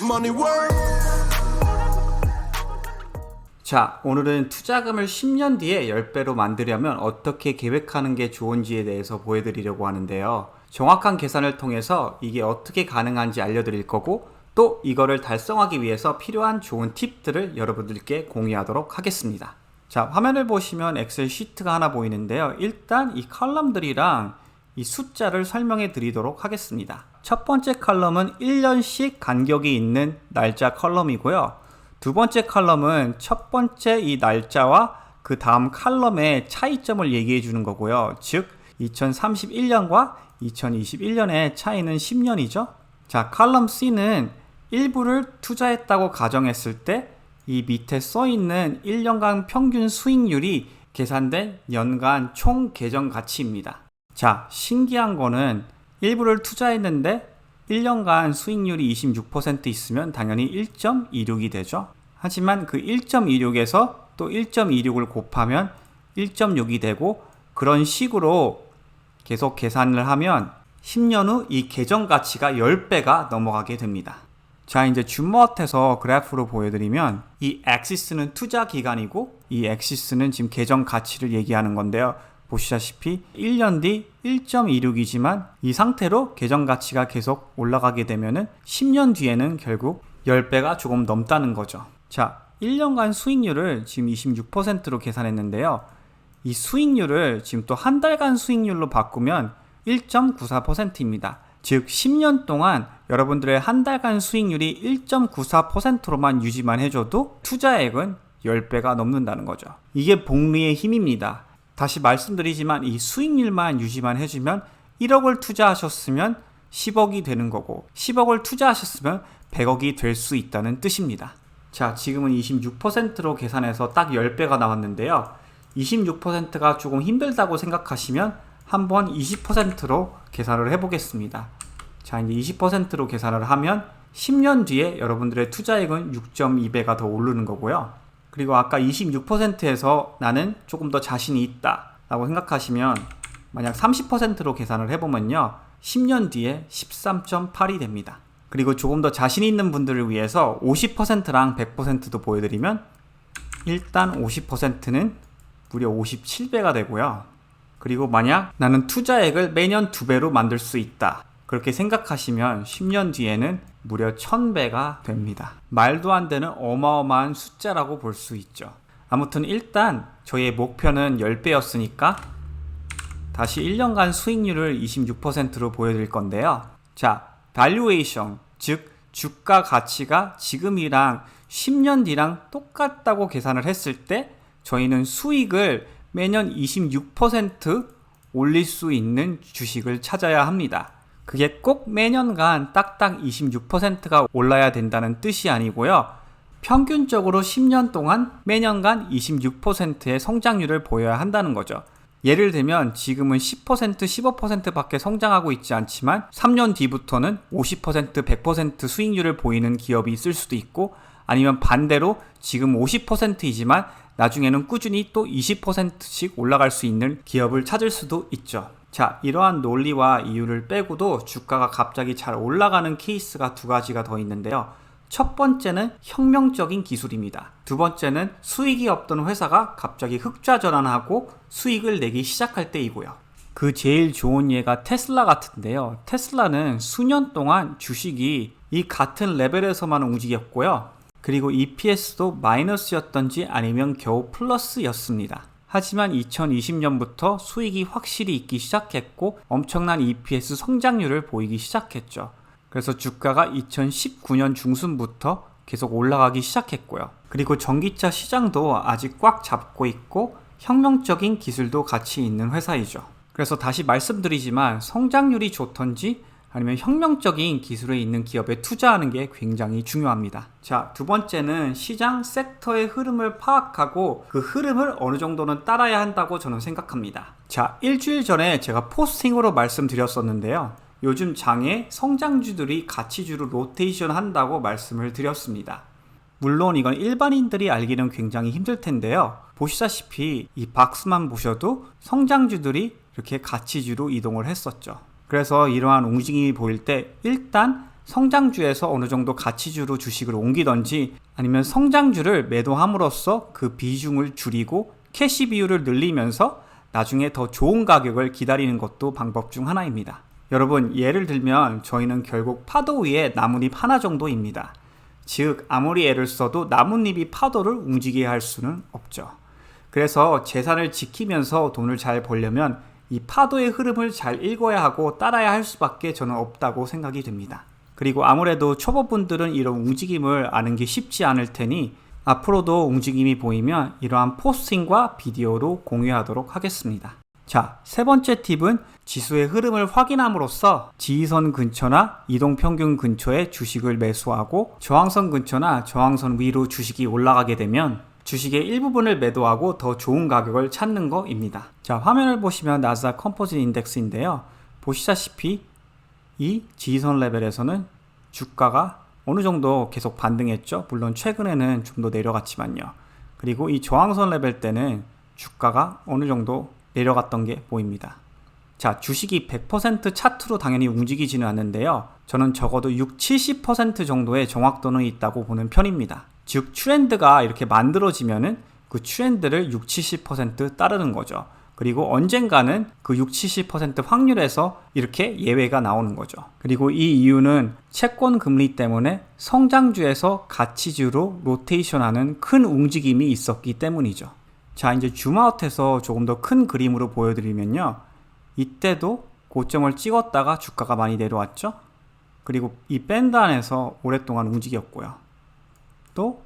money work. 자, 오늘은 투자금을 10년 뒤에 10배로 만들려면 어떻게 계획하는 게 좋은지에 대해서 보여드리려고 하는데요. 정확한 계산을 통해서 이게 어떻게 가능한지 알려드릴 거고, 또 이거를 달성하기 위해서 필요한 좋은 팁들을 여러분들께 공유하도록 하겠습니다. 자, 화면을 보시면 엑셀 시트가 하나 보이는데요. 일단 이 컬럼들이랑 이 숫자를 설명해 드리도록 하겠습니다. 첫 번째 컬럼은 1년씩 간격이 있는 날짜 컬럼이고요. 두 번째 컬럼은 첫 번째 이 날짜와 그 다음 컬럼의 차이점을 얘기해 주는 거고요. 즉 2031년과 2021년의 차이는 10년이죠. 자, 컬럼 C는 일부를 투자했다고 가정했을 때 이 밑에 써 있는 1년간 평균 수익률이 계산된 연간 총 계정 가치입니다. 자, 신기한 거는 일부를 투자했는데 1년간 수익률이 26% 있으면 당연히 1.26이 되죠. 하지만 그 1.26에서 또 1.26을 곱하면 1.6이 되고, 그런 식으로 계속 계산을 하면 10년 후 이 계정 가치가 10배가 넘어가게 됩니다. 자, 이제 줌아웃해서 그래프로 보여드리면 이 엑시스는 투자 기간이고 이 엑시스는 지금 계정 가치를 얘기하는 건데요. 보시다시피 1년 뒤 1.26이지만 이 상태로 계정 가치가 계속 올라가게 되면은 10년 뒤에는 결국 10배가 조금 넘다는 거죠. 자, 1년간 수익률을 지금 26%로 계산했는데요. 이 수익률을 지금 또 한 달간 수익률로 바꾸면 1.94%입니다. 즉 10년 동안 여러분들의 한 달간 수익률이 1.94%로만 유지만 해줘도 투자액은 10배가 넘는다는 거죠. 이게 복리의 힘입니다. 다시 말씀드리지만 이 수익률만 유지만 해주면 1억을 투자하셨으면 10억이 되는 거고, 10억을 투자하셨으면 100억이 될 수 있다는 뜻입니다. 자, 지금은 26%로 계산해서 딱 10배가 나왔는데요. 26%가 조금 힘들다고 생각하시면 한번 20%로 계산을 해보겠습니다. 자, 이제 20%로 계산을 하면 10년 뒤에 여러분들의 투자액은 6.2배가 더 오르는 거고요. 그리고 아까 26%에서 나는 조금 더 자신이 있다 라고 생각하시면 만약 30%로 계산을 해보면요, 10년 뒤에 13.8이 됩니다. 그리고 조금 더 자신 있는 분들을 위해서 50%랑 100%도 보여드리면 일단 50%는 무려 57배가 되고요. 그리고 만약 나는 투자액을 매년 2배로 만들 수 있다, 그렇게 생각하시면 10년 뒤에는 무려 1000배가 됩니다. 말도 안 되는 어마어마한 숫자라고 볼 수 있죠. 아무튼 일단 저희의 목표는 10배였으니까 다시 1년간 수익률을 26%로 보여드릴 건데요. 자, valuation, 즉 주가 가치가 지금이랑 10년 뒤랑 똑같다고 계산을 했을 때 저희는 수익을 매년 26% 올릴 수 있는 주식을 찾아야 합니다. 그게 꼭 매년간 딱딱 26%가 올라야 된다는 뜻이 아니고요. 평균적으로 10년 동안 매년간 26%의 성장률을 보여야 한다는 거죠. 예를 들면 지금은 10%, 15% 밖에 성장하고 있지 않지만 3년 뒤부터는 50%, 100% 수익률을 보이는 기업이 있을 수도 있고, 아니면 반대로 지금 50%이지만 나중에는 꾸준히 또 20%씩 올라갈 수 있는 기업을 찾을 수도 있죠. 자, 이러한 논리와 이유를 빼고도 주가가 갑자기 잘 올라가는 케이스가 두 가지가 더 있는데요. 첫 번째는 혁명적인 기술입니다. 두 번째는 수익이 없던 회사가 갑자기 흑자 전환하고 수익을 내기 시작할 때이고요. 그 제일 좋은 예가 테슬라 같은데요. 테슬라는 수년 동안 주식이 이 같은 레벨에서만 움직였고요. 그리고 EPS도 마이너스였던지 아니면 겨우 플러스였습니다. 하지만 2020년부터 수익이 확실히 있기 시작했고 엄청난 EPS 성장률을 보이기 시작했죠. 그래서 주가가 2019년 중순부터 계속 올라가기 시작했고요. 그리고 전기차 시장도 아직 꽉 잡고 있고 혁명적인 기술도 같이 있는 회사이죠. 그래서 다시 말씀드리지만 성장률이 좋던지 아니면 혁명적인 기술에 있는 기업에 투자하는 게 굉장히 중요합니다. 자, 두 번째는 시장 섹터의 흐름을 파악하고 그 흐름을 어느 정도는 따라야 한다고 저는 생각합니다. 자, 일주일 전에 제가 포스팅으로 말씀드렸었는데요. 요즘 장에 성장주들이 가치주로 로테이션 한다고 말씀을 드렸습니다. 물론 이건 일반인들이 알기는 굉장히 힘들 텐데요. 보시다시피 이 박스만 보셔도 성장주들이 이렇게 가치주로 이동을 했었죠. 그래서 이러한 움직임이 보일 때 일단 성장주에서 어느 정도 가치주로 주식을 옮기던지 아니면 성장주를 매도함으로써 그 비중을 줄이고 캐시 비율을 늘리면서 나중에 더 좋은 가격을 기다리는 것도 방법 중 하나입니다. 여러분, 예를 들면 저희는 결국 파도 위에 나뭇잎 하나 정도입니다. 즉 아무리 애를 써도 나뭇잎이 파도를 움직이게 할 수는 없죠. 그래서 재산을 지키면서 돈을 잘 벌려면 이 파도의 흐름을 잘 읽어야 하고 따라야 할 수밖에 저는 없다고 생각이 듭니다. 그리고 아무래도 초보분들은 이런 움직임을 아는 게 쉽지 않을 테니 앞으로도 움직임이 보이면 이러한 포스팅과 비디오로 공유하도록 하겠습니다. 자, 세 번째 팁은 지수의 흐름을 확인함으로써 지지선 근처나 이동평균 근처에 주식을 매수하고 저항선 근처나 저항선 위로 주식이 올라가게 되면 주식의 일부분을 매도하고 더 좋은 가격을 찾는 것입니다. 자, 화면을 보시면 나스닥 컴포지트 인덱스인데요. 보시다시피 이 지지선 레벨에서는 주가가 어느 정도 계속 반등했죠. 물론 최근에는 좀 더 내려갔지만요. 그리고 이 저항선 레벨 때는 주가가 어느 정도 내려갔던 게 보입니다. 자, 주식이 100% 차트로 당연히 움직이지는 않는데요. 저는 적어도 60-70% 정도의 정확도는 있다고 보는 편입니다. 즉 트렌드가 이렇게 만들어지면은 그 트렌드를 60-70% 따르는 거죠. 그리고 언젠가는 그 60-70% 확률에서 이렇게 예외가 나오는 거죠. 그리고 이 이유는 채권 금리 때문에 성장주에서 가치주로 로테이션하는 큰 움직임이 있었기 때문이죠. 자, 이제 줌아웃해서 조금 더 큰 그림으로 보여드리면요. 이때도 고점을 찍었다가 주가가 많이 내려왔죠. 그리고 이 밴드 안에서 오랫동안 움직였고요. 또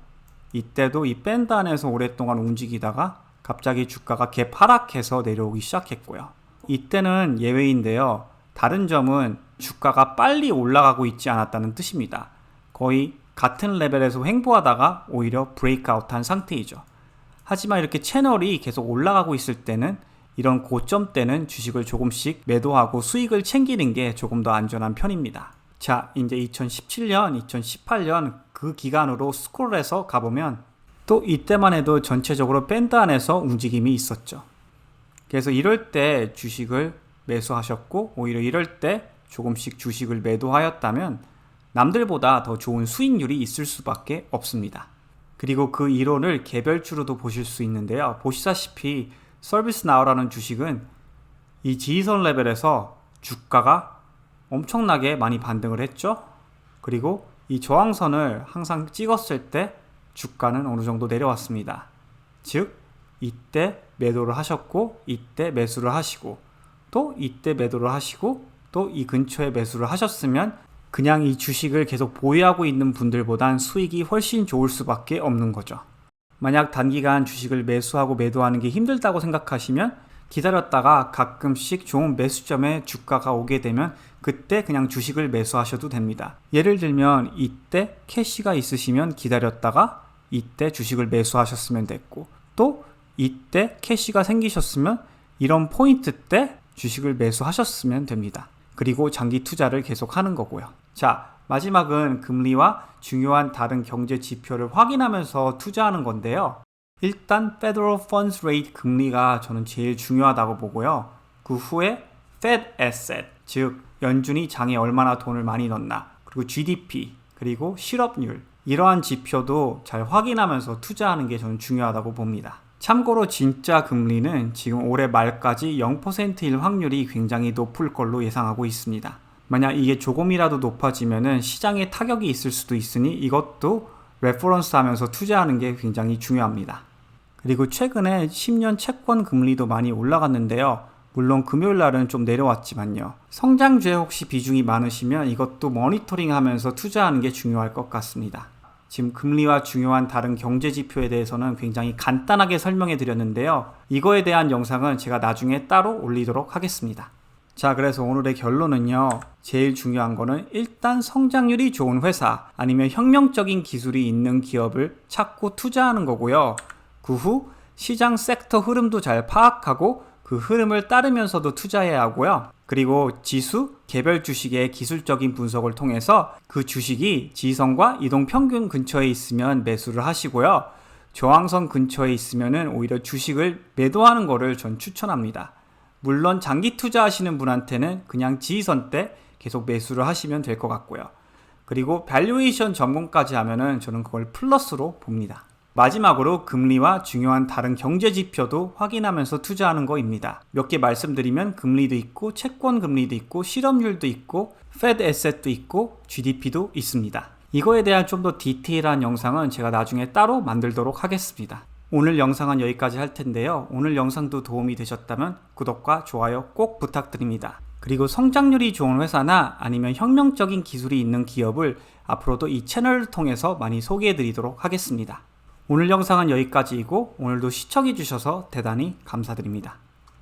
이때도 이 밴드 안에서 오랫동안 움직이다가 갑자기 주가가 갭 하락해서 내려오기 시작했고요. 이때는 예외인데요. 다른 점은 주가가 빨리 올라가고 있지 않았다는 뜻입니다. 거의 같은 레벨에서 횡보하다가 오히려 브레이크아웃한 상태이죠. 하지만 이렇게 채널이 계속 올라가고 있을 때는 이런 고점 때는 주식을 조금씩 매도하고 수익을 챙기는 게 조금 더 안전한 편입니다. 자, 이제 2017년, 2018년 그 기간으로 스크롤해서 가보면 또 이때만 해도 전체적으로 밴드 안에서 움직임이 있었죠. 그래서 이럴 때 주식을 매수하셨고 오히려 이럴 때 조금씩 주식을 매도하였다면 남들보다 더 좋은 수익률이 있을 수밖에 없습니다. 그리고 그 이론을 개별주로도 보실 수 있는데요. 보시다시피 서비스나우라는 주식은 이 지지선 레벨에서 주가가 엄청나게 많이 반등을 했죠. 그리고 이 저항선을 항상 찍었을 때 주가는 어느 정도 내려왔습니다. 즉 이때 매도를 하셨고 이때 매수를 하시고 또 이때 매도를 하시고 또 이 근처에 매수를 하셨으면 그냥 이 주식을 계속 보유하고 있는 분들보단 수익이 훨씬 좋을 수밖에 없는 거죠. 만약 단기간 주식을 매수하고 매도하는 게 힘들다고 생각하시면 기다렸다가 가끔씩 좋은 매수점에 주가가 오게 되면 그때 그냥 주식을 매수하셔도 됩니다. 예를 들면 이때 캐시가 있으시면 기다렸다가 이때 주식을 매수하셨으면 됐고 또 이때 캐시가 생기셨으면 이런 포인트 때 주식을 매수하셨으면 됩니다. 그리고 장기 투자를 계속 하는 거고요. 자, 마지막은 금리와 중요한 다른 경제 지표를 확인하면서 투자하는 건데요. 일단 Federal Funds Rate 금리가 저는 제일 중요하다고 보고요. 그 후에 Fed Asset, 즉 연준이 장에 얼마나 돈을 많이 넣나, 그리고 GDP, 그리고 실업률, 이러한 지표도 잘 확인하면서 투자하는 게 저는 중요하다고 봅니다. 참고로 진짜 금리는 지금 올해 말까지 0%일 확률이 굉장히 높을 걸로 예상하고 있습니다. 만약 이게 조금이라도 높아지면은 시장에 타격이 있을 수도 있으니 이것도 레퍼런스 하면서 투자하는 게 굉장히 중요합니다. 그리고 최근에 10년 채권 금리도 많이 올라갔는데요. 물론 금요일 날은 좀 내려왔지만요. 성장주에 혹시 비중이 많으시면 이것도 모니터링 하면서 투자하는 게 중요할 것 같습니다. 지금 금리와 중요한 다른 경제 지표에 대해서는 굉장히 간단하게 설명해 드렸는데요. 이거에 대한 영상은 제가 나중에 따로 올리도록 하겠습니다. 자, 그래서 오늘의 결론은요. 제일 중요한 거는 일단 성장률이 좋은 회사 아니면 혁명적인 기술이 있는 기업을 찾고 투자하는 거고요. 그 후 시장 섹터 흐름도 잘 파악하고 그 흐름을 따르면서도 투자해야 하고요. 그리고 지수, 개별 주식의 기술적인 분석을 통해서 그 주식이 지지선과 이동평균 근처에 있으면 매수를 하시고요. 저항선 근처에 있으면 오히려 주식을 매도하는 거를 전 추천합니다. 물론 장기 투자하시는 분한테는 그냥 지지선 때 계속 매수를 하시면 될 것 같고요. 그리고 밸류에이션 점검까지 하면은 저는 그걸 플러스로 봅니다. 마지막으로 금리와 중요한 다른 경제 지표도 확인하면서 투자하는 거입니다. 몇 개 말씀드리면 금리도 있고 채권 금리도 있고 실업률도 있고 Fed 에셋도 있고 GDP도 있습니다. 이거에 대한 좀 더 디테일한 영상은 제가 나중에 따로 만들도록 하겠습니다. 오늘 영상은 여기까지 할 텐데요. 오늘 영상도 도움이 되셨다면 구독과 좋아요 꼭 부탁드립니다. 그리고 성장률이 좋은 회사나 아니면 혁명적인 기술이 있는 기업을 앞으로도 이 채널을 통해서 많이 소개해 드리도록 하겠습니다. 오늘 영상은 여기까지이고 오늘도 시청해 주셔서 대단히 감사드립니다.